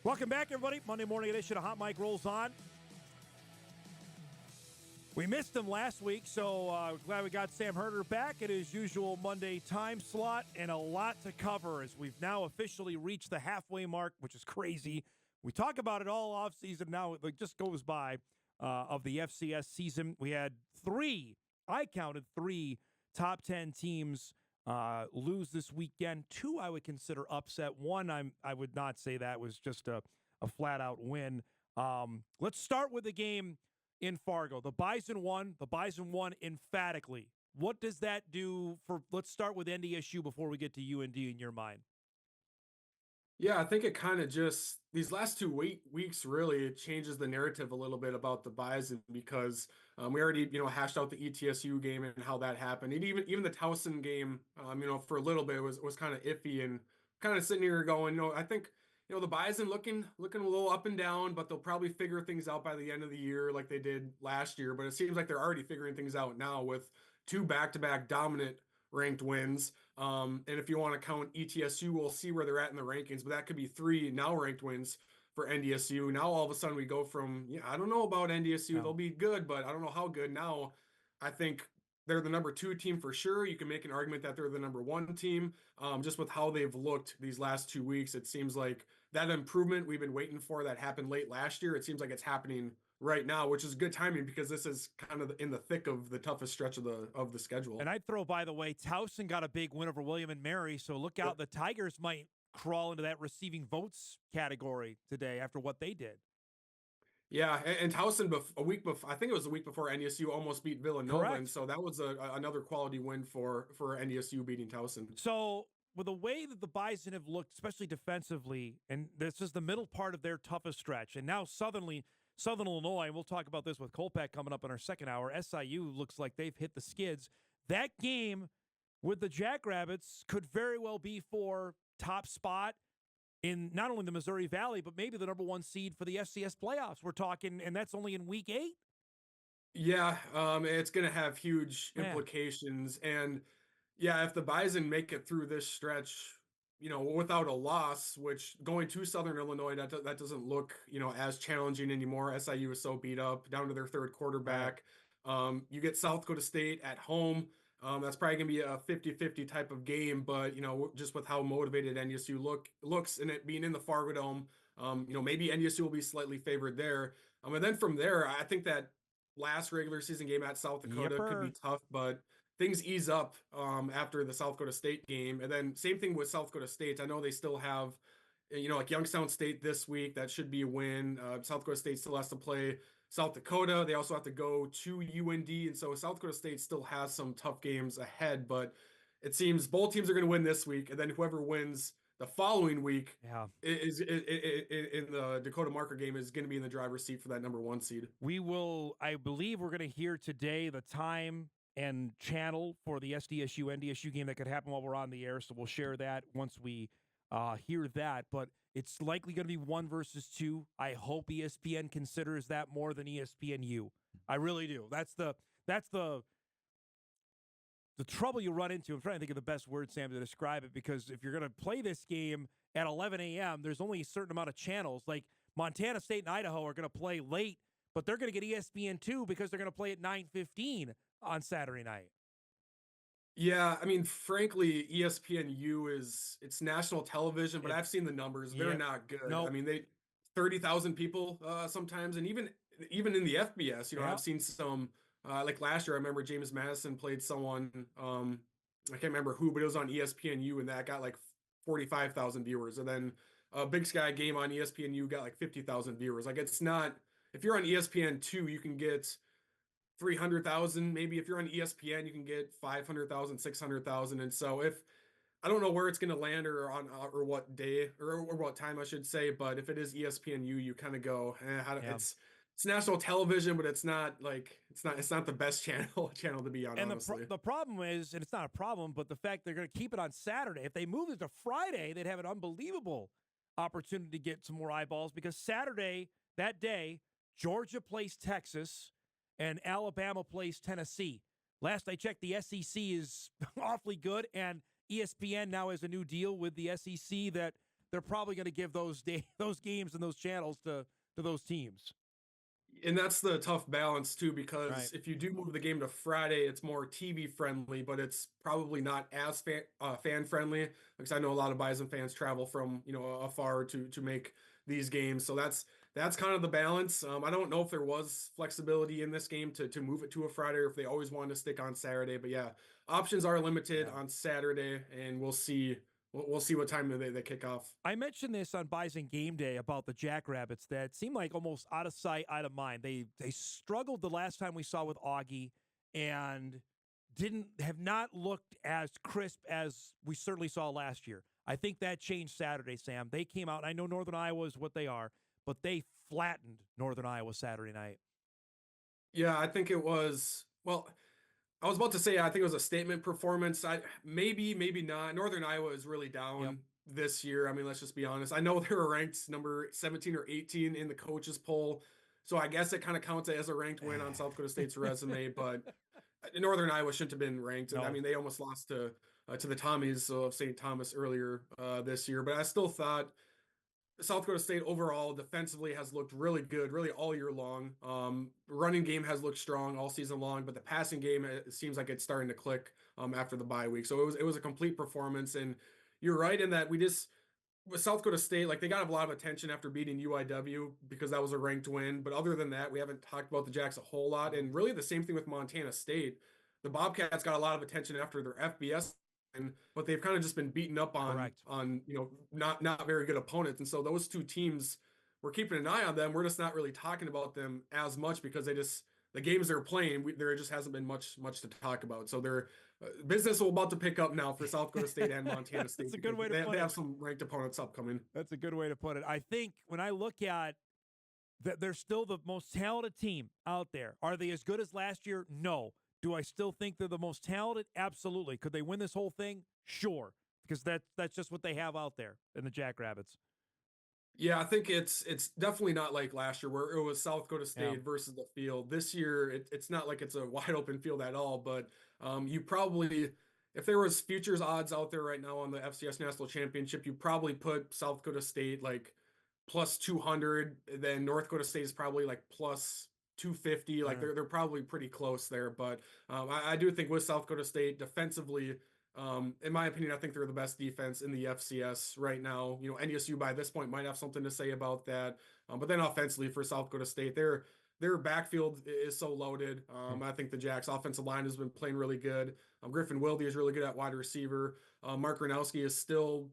Welcome back, everybody. Monday morning edition of Hot Mike rolls on. We missed him last week, so glad we got Sam Herder back at his usual Monday time slot, and a lot to cover as we've now officially reached the halfway mark, which is crazy. We talk about it all offseason now. It just goes by of the FCS season. We had I counted three top 10 teams lose this weekend. Two I would consider upset. One I would not say that was just a flat-out win. Let's start with the game in Fargo. The Bison won. The Bison won emphatically. What does that do for – let's start with NDSU before we get to UND in your mind. Yeah, I think it kind of just these last 2 weeks really it changes the narrative a little bit about the Bison because we already hashed out the ETSU game and how that happened, and even the Towson game for a little bit was kind of iffy and kind of sitting here going I think the Bison looking a little up and down, but they'll probably figure things out by the end of the year like they did last year. But it seems like they're already figuring things out now with two back-to-back dominant ranked wins. And if you want to count ETSU, we'll see where they're at in the rankings, but that could be three now ranked wins for NDSU. Now all of a sudden we go from, I don't know about NDSU. No. They'll be good, but I don't know how good. Now I think they're the number 2 team for sure. You can make an argument that they're the number 1 team. Just with how they've looked these last 2 weeks, it seems like that improvement we've been waiting for that happened late last year, it seems like it's happening right now, which is good timing because this is kind of in the thick of the toughest stretch of the schedule. And I'd throw, by the way, Towson got a big win over William and Mary, so look out. The Tigers might crawl into that receiving votes category today after what they did. Yeah, and Towson a week before, I think it was a week before NDSU almost beat Villanova. Correct. And so that was another quality win for NDSU beating Towson. So with the way that the Bison have looked, especially defensively, and this is the middle part of their toughest stretch, and now Southern Illinois, and we'll talk about this with Kolpak coming up in our second hour, SIU looks like they've hit the skids. That game with the Jackrabbits could very well be for top spot in not only the Missouri Valley, but maybe the number 1 seed for the FCS playoffs. We're talking, and that's only in week 8. Yeah, it's going to have huge implications. And yeah, if the Bison make it through this stretch, without a loss, which going to Southern Illinois, that doesn't look, as challenging anymore. SIU is so beat up, down to their third quarterback. You get South Dakota State at home. That's probably going to be a 50-50 type of game, but, just with how motivated NDSU looks and it being in the Fargo Dome, maybe NDSU will be slightly favored there. And then from there, I think that last regular season game at South Dakota could be tough, but things ease up after the South Dakota State game. And then same thing with South Dakota State. I know they still have, like Youngstown State this week. That should be a win. South Dakota State still has to play South Dakota. They also have to go to UND. And so South Dakota State still has some tough games ahead. But it seems both teams are going to win this week. And then whoever wins the following week is in the Dakota Marker game is going to be in the driver's seat for that number 1 seed. I believe we're going to hear today the time and channel for the SDSU-NDSU game that could happen while we're on the air, so we'll share that once we hear that. But it's likely going to be 1 versus 2. I hope ESPN considers that more than ESPNU. I really do. That's the trouble you run into. I'm trying to think of the best word, Sam, to describe it, because if you're going to play this game at 11 a.m., there's only a certain amount of channels. Like Montana State and Idaho are going to play late, but they're going to get ESPN2 because they're going to play at 9:15 on Saturday night. Yeah, I mean, frankly, ESPNU it's national television, but I've seen the numbers. They're not good. Nope. I mean, 30,000 people sometimes, and even in the FBS, I've seen some, like last year, I remember James Madison played someone, I can't remember who, but it was on ESPNU, and that got like 45,000 viewers. And then a Big Sky game on ESPNU got like 50,000 viewers. Like, it's not, if you're on ESPN2, you can get 300,000. Maybe if you're on ESPN, you can get 500,000, 600,000. And so I don't know where it's going to land or what day or what time I should say, but if it is ESPNU, you kind of go, it's national television, but it's not the best channel to be on. And honestly. the problem is, and it's not a problem, but the fact they're going to keep it on Saturday. If they move it to Friday, they'd have an unbelievable opportunity to get some more eyeballs, because Saturday, that day, Georgia plays Texas and Alabama plays Tennessee. Last I checked, the SEC is awfully good, and ESPN now has a new deal with the SEC that they're probably going to give those those games and those channels to those teams. And that's the tough balance too, Right. because if you do move the game to Friday, it's more TV friendly, but it's probably not as fan friendly. Because I know a lot of Bison fans travel from afar to make these games, so that's kind of the balance. I don't know if there was flexibility in this game to move it to a Friday, or if they always wanted to stick on Saturday. But yeah, options are limited Yeah. on Saturday, and we'll see. We'll see what time they kick off. I mentioned this on Bison Game Day about the Jackrabbits that seemed like almost out of sight, out of mind. They struggled the last time we saw with Augie and have not looked as crisp as we certainly saw last year. I think that changed Saturday, Sam. They came out, and I know Northern Iowa is what they are, but they flattened Northern Iowa Saturday night. Yeah, I think it was. Well, I was about to say I think it was a statement performance. Maybe not. Northern Iowa is really Yep. down this year. I mean, let's just be honest. I know they were ranked number 17 or 18 in the coaches poll, so I guess it kind of counts as a ranked win on South Dakota State's resume. But Northern Iowa shouldn't have been ranked. I No. mean, they almost lost to the Tommies of St. Thomas earlier this year. But I still thought South Dakota State overall defensively has looked really good, really all year long. Running game has looked strong all season long, but the passing game, it seems like it's starting to click after the bye week. So it was a complete performance, and you're right in that we just with South Dakota State, like they got a lot of attention after beating UIW because that was a ranked win. But other than that, we haven't talked about the Jacks a whole lot, and really the same thing with Montana State. The Bobcats got a lot of attention after their FBS, but they've kind of just been beaten up on Correct. not very good opponents, and so those two teams, we're keeping an eye on them. We're just not really talking about them as much because the games they're playing, there just hasn't been much to talk about. So their business will about to pick up now for South Dakota State and Montana State. That's a good way to they, put they it. have some ranked opponents upcoming. That's a good way to put it. I think when I look at that, they're still the most talented team out there. Are they as good as last year? No. Do I still think they're the most talented? Absolutely. Could they win this whole thing? Sure. Because that's just what they have out there in the Jackrabbits. Yeah, I think it's definitely not like last year where it was South Dakota State versus the field. This year, it's not like it's a wide open field at all. But you probably, if there was futures odds out there right now on the FCS National Championship, you probably put South Dakota State like plus 200. Then North Dakota State is probably like plus 250. Like they're probably pretty close there. But I do think with South Dakota State defensively. In my opinion, I think they're the best defense in the FCS right now. NDSU by this point might have something to say about that. But then offensively for South Dakota State, their backfield is so loaded. I think the Jacks offensive line has been playing really good. Griffin Wilde is really good at wide receiver. Mark Gronowski is still,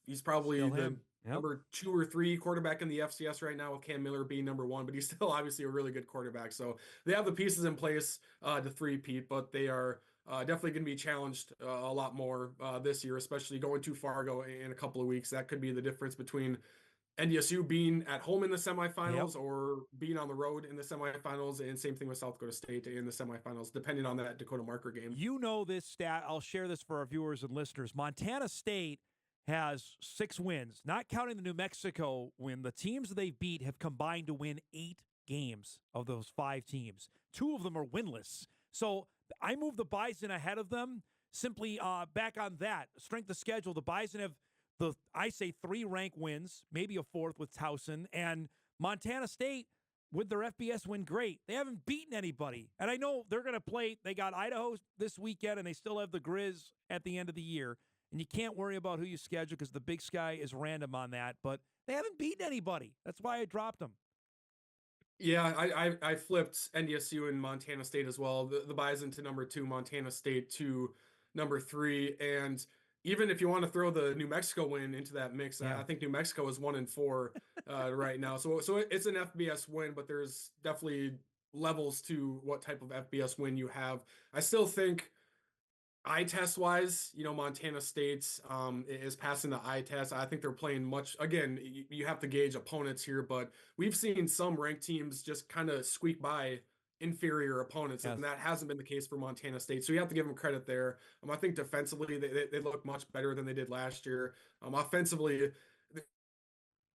he's probably Still the him. Yep. number 2 or 3 quarterback in the FCS right now, with Cam Miller being number 1, but he's still obviously a really good quarterback. So they have the pieces in place to three-peat, but they are definitely going to be challenged a lot more this year, especially going to Fargo in a couple of weeks. That could be the difference between NDSU being at home in the semifinals or being on the road in the semifinals, and same thing with South Dakota State in the semifinals, depending on that Dakota Marker game. You know this stat. I'll share this for our viewers and listeners. Montana State has 6 wins, not counting the New Mexico win. The teams they beat have combined to win 8 games of those 5 teams. 2 of them are winless. So I moved the Bison ahead of them simply back on that. Strength of schedule, the Bison have I say 3 rank wins, maybe a 4th with Towson, and Montana State with their FBS win, great. They haven't beaten anybody. And I know they're going to play. They got Idaho this weekend, and they still have the Grizz at the end of the year. And you can't worry about who you schedule because the Big Sky is random on that. But they haven't beaten anybody. That's why I dropped them. Yeah, I flipped NDSU and Montana State as well. The Bison to number 2, Montana State to number 3, and even if you want to throw the New Mexico win into that mix, I think New Mexico is 1-4 right now. So it's an FBS win, but there's definitely levels to what type of FBS win you have. I still think eye test wise, Montana State is passing the eye test. I think they're playing much. Again, you have to gauge opponents here, but we've seen some ranked teams just kind of squeak by inferior opponents, and that hasn't been the case for Montana State. So you have to give them credit there. I think defensively they look much better than they did last year. Offensively,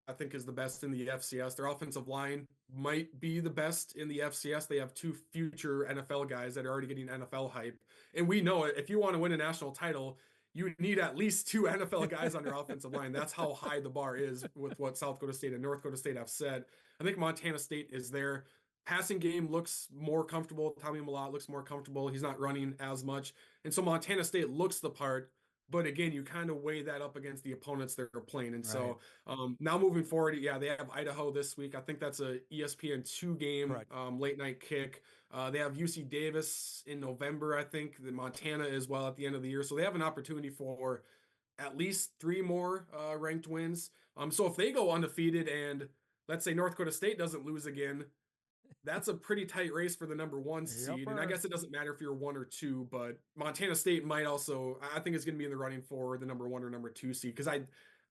I think is the best in the FCS. Their offensive line might be the best in the FCS. They have 2 future NFL guys that are already getting NFL hype. And we know if you want to win a national title, you need at least two NFL guys on your offensive line. That's how high the bar is with what South Dakota State and North Dakota State have said. I think Montana State is there. Passing game looks more comfortable. Tommy Mellott looks more comfortable. He's not running as much. And so Montana State looks the part. But again, you kind of weigh that up against the opponents they're playing. And Right. so now moving forward, yeah, they have Idaho this week. I think that's a ESPN2 game, Correct. late night kick. They have UC Davis in November, I think, the Montana as well at the end of the year. So they have an opportunity for at least three more ranked wins. So if they go undefeated and let's say North Dakota State doesn't lose again, that's a pretty tight race for the number one seed. And I Yupper. guess it doesn't matter if you're one or two, but Montana State might also, I think it's going to be in the running for the number one or number two seed because I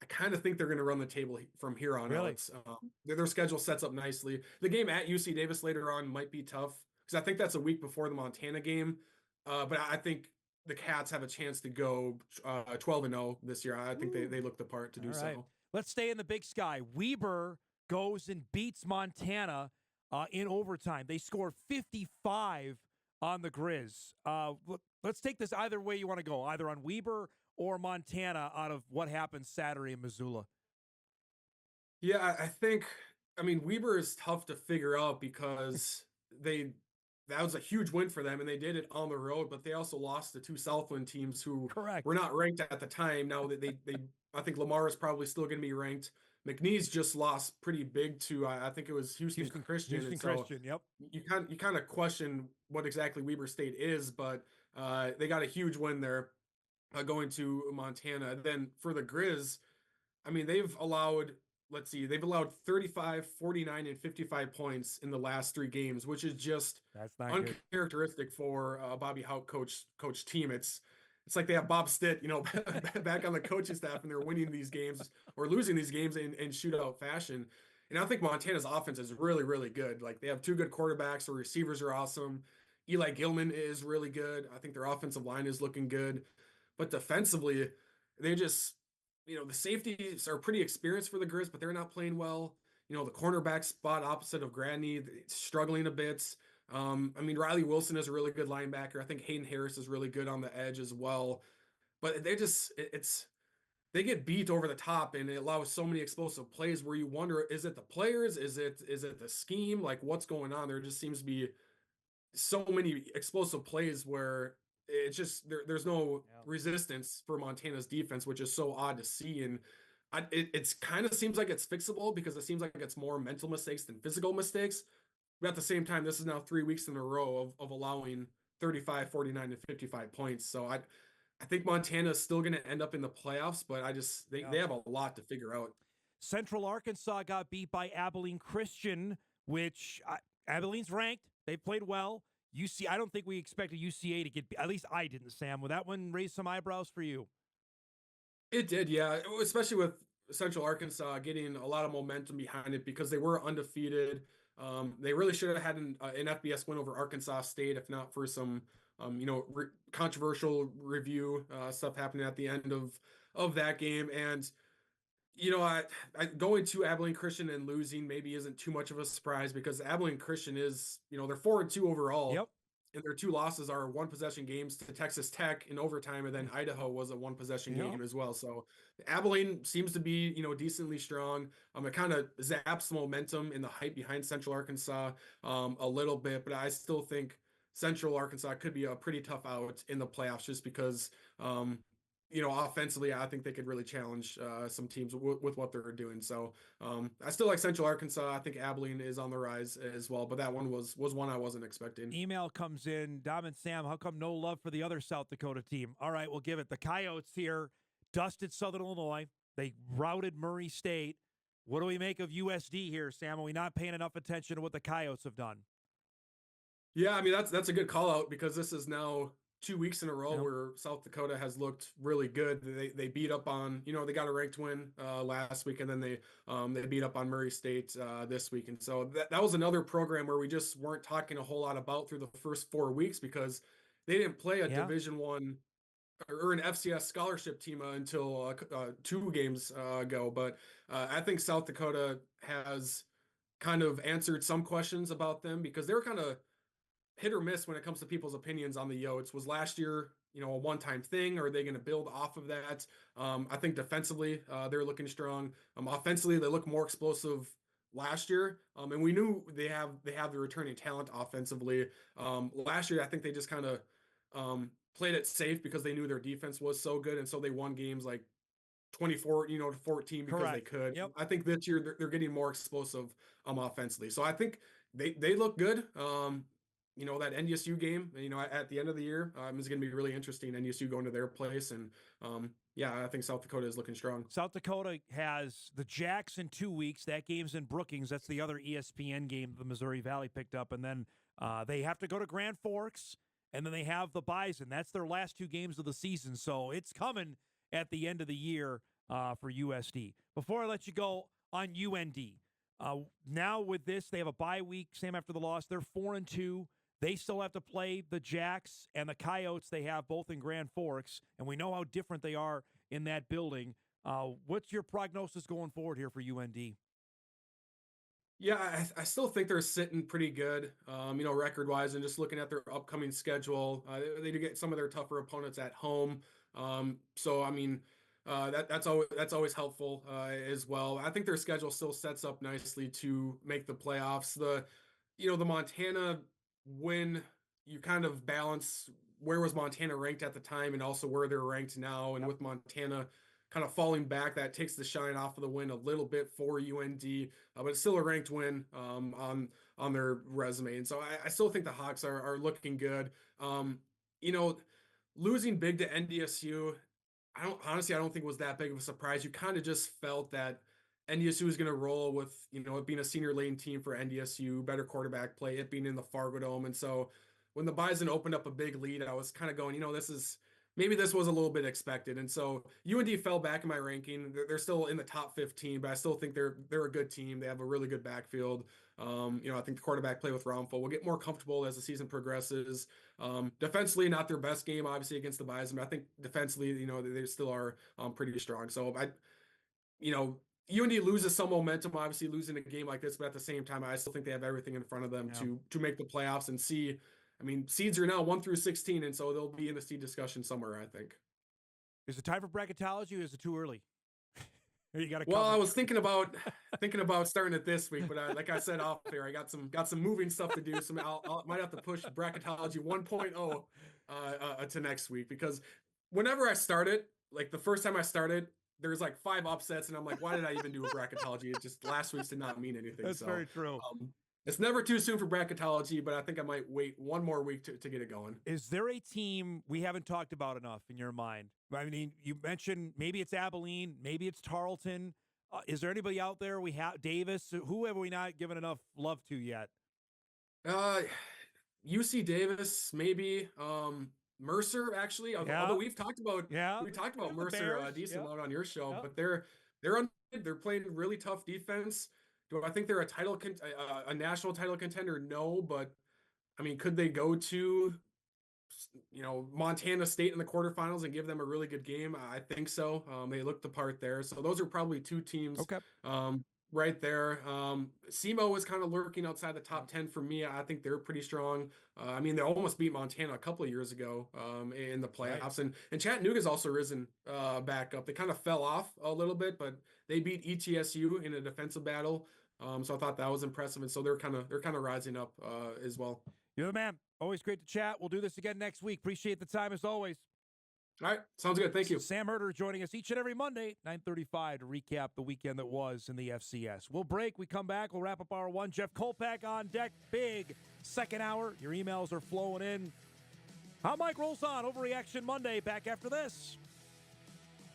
kind of think they're going to run the table from here on Really? out. Their schedule sets up nicely. The game at UC Davis later on might be tough because I think that's a week before the Montana game. But I think the Cats have a chance to go 12-0 this year. I think they look the part to do All right. so. Let's stay in the Big Sky. Weber goes and beats Montana in overtime. They score 55 on the Grizz. Let's take this either way you want to go, either on Weber or Montana out of what happened Saturday in Missoula. Yeah, I think, I mean, Weber is tough to figure out because that was a huge win for them and they did it on the road, but they also lost to two Southland teams who Correct. were not ranked at the time. Now that they I think Lamar is probably still going to be ranked. McNeese just lost pretty big to I think it was Houston Christian. Houston And so Christian, yep. you kind of question what exactly Weber State is, but they got a huge win there going to Montana. Then for the Grizz, I mean, let's see, they've allowed 35, 49, and 55 points in the last three games, which is just That's not good. uncharacteristic for Bobby Houck coach team. It's like they have Bob Stitt, back on the coaching staff, and they're winning these games or losing these games in shootout fashion. And I think Montana's offense is really, really good. Like they have two good quarterbacks, the receivers are awesome. Eli Gilman is really good. I think their offensive line is looking good. But defensively, they just, the safeties are pretty experienced for the Grizz, but they're not playing well. The cornerback spot opposite of Gradney, struggling a bit. I mean, Riley Wilson is a really good linebacker. I think Hayden Harris is really good on the edge as well. But they get beat over the top and it allows so many explosive plays where you wonder, is it the players? Is it the scheme? Like what's going on? There just seems to be so many explosive plays where it's just there's no resistance for Montana's defense, which is so odd to see. And it's kind of seems like it's fixable because it seems like it's more mental mistakes than physical mistakes. But at the same time, this is now 3 weeks in a row of allowing 35, 49, and 55 points. So I think Montana is still going to end up in the playoffs, but they have a lot to figure out. Central Arkansas got beat by Abilene Christian, which Abilene's ranked. They played well. I don't think we expected UCA to get, at least I didn't, Sam. Will that one raise some eyebrows for you? It did, yeah. Especially with Central Arkansas getting a lot of momentum behind it because they were undefeated. They really should have had an FBS win over Arkansas State, if not for some, controversial review stuff happening at the end of that game. And I going to Abilene Christian and losing maybe isn't too much of a surprise because Abilene Christian is, they're 4-2 overall. Yep. And their two losses are one possession games to Texas Tech in overtime, and then Idaho was a one possession game as well. So Abilene seems to be, decently strong. It kind of zaps the momentum and the hype behind Central Arkansas a little bit, but I still think Central Arkansas could be a pretty tough out in the playoffs just because offensively, I think they could really challenge some teams with what they're doing. So I still like Central Arkansas. I think Abilene is on the rise as well, but that one was one I wasn't expecting. Email comes in, Dom and Sam, how come no love for the other South Dakota team? All right, we'll give it. The Coyotes here dusted Southern Illinois. They routed Murray State. What do we make of USD here, Sam? Are we not paying enough attention to what the Coyotes have done? Yeah, I mean, that's a good call out because this is now 2 weeks in a row where South Dakota has looked really good. They beat up on, they got a ranked win last week, and then they beat up on Murray State this week. And so that was another program where we just weren't talking a whole lot about through the first 4 weeks because they didn't play a Division I or an FCS scholarship team until 2 games ago. But I think South Dakota has kind of answered some questions about them because they were kind of hit or miss when it comes to people's opinions on the Yotes. Was last year a one-time thing, or are they going to build off of that? I think defensively, they're looking strong. Offensively, they look more explosive last year. And we knew they have the returning talent offensively. Last year, I think they just kind of played it safe because they knew their defense was so good, and so they won games like 24, to 14 because they Correct. could. Yep. I think this year they're getting more explosive offensively. So I think they look good. That NDSU game, at the end of the year, is going to be really interesting. NDSU going to their place, and yeah, I think South Dakota is looking strong. South Dakota has the Jacks in 2 weeks. That game's in Brookings. That's the other ESPN game the Missouri Valley picked up. And then they have to go to Grand Forks, and then they have the Bison. That's their last 2 games of the season. So it's coming at the end of the year for USD. Before I let you go on UND, now with this, they have a bye week, same after the loss. They're 4-2. They still have to play the Jacks and the Coyotes they have both in Grand Forks, and we know how different they are in that building. What's your prognosis going forward here for UND? Yeah, I still think they're sitting pretty good, record-wise, and just looking at their upcoming schedule. They do get some of their tougher opponents at home. So, I mean, that's always helpful as well. I think their schedule still sets up nicely to make the playoffs. The Montana win, you kind of balance where was Montana ranked at the time and also where they're ranked now. And with Montana kind of falling back, that takes the shine off of the win a little bit for UND, but it's still a ranked win on their resume. And so I still think the Hawks are looking good. Losing big to NDSU, I don't think it was that big of a surprise. You kind of just felt that NDSU was going to roll with, it being a senior lane team for NDSU, better quarterback play, it being in the Fargo Dome. And so when the Bison opened up a big lead, I was kind of going, maybe this was a little bit expected. And so UND fell back in my ranking. They're still in the top 15, but I still think they're a good team. They have a really good backfield. I think the quarterback play with Raumful will get more comfortable as the season progresses. Defensively, not their best game, obviously, against the Bison, but I think defensively, they still are pretty strong. So UND loses some momentum, obviously losing a game like this, but at the same time, I still think they have everything in front of them to make the playoffs and see. I mean, seeds are now 1 through 16, and so they'll be in the seed discussion somewhere, I think. Is it time for bracketology, or is it too early? You got to. Well, I was thinking about starting it this week, but like I said off there, I got some moving stuff to do. So I might have to push bracketology 1.0 to next week, because whenever I started, like the first time I started, there's like 5 upsets, and I'm like, why did I even do a bracketology? It just last week's did not mean anything. That's very true. It's never too soon for bracketology, but I think I might wait one more week to get it going. Is there a team we haven't talked about enough in your mind? I mean, you mentioned maybe it's Abilene, maybe it's Tarleton. Is there anybody out there we have? Davis? Who have we not given enough love to yet? UC Davis, maybe. Mercer, actually. Although we've talked about Mercer a decent amount on your show, but they're playing really tough defense. Do I think they're a national title contender? No, but I mean, could they go to Montana State in the quarterfinals and give them a really good game? I think so. They looked the part there. So those are probably 2 teams right there. SEMO was kind of lurking outside the top 10 for me. I think they're pretty strong. I mean, they almost beat Montana a couple of years ago in the playoffs. Right. And Chattanooga's also risen back up. They kind of fell off a little bit, but they beat ETSU in a defensive battle. So I thought that was impressive. And so they're kind of rising up as well. You're the man. Always great to chat. We'll do this again next week. Appreciate the time as always. All right. Sounds good. Thank you. Sam Herder joining us each and every Monday, 9:35, to recap the weekend that was in the FCS. We'll break. We come back. We'll wrap up hour 1. Jeff Kolpak on deck. Big second hour. Your emails are flowing in. How Mike rolls on. Overreaction Monday. Back after this.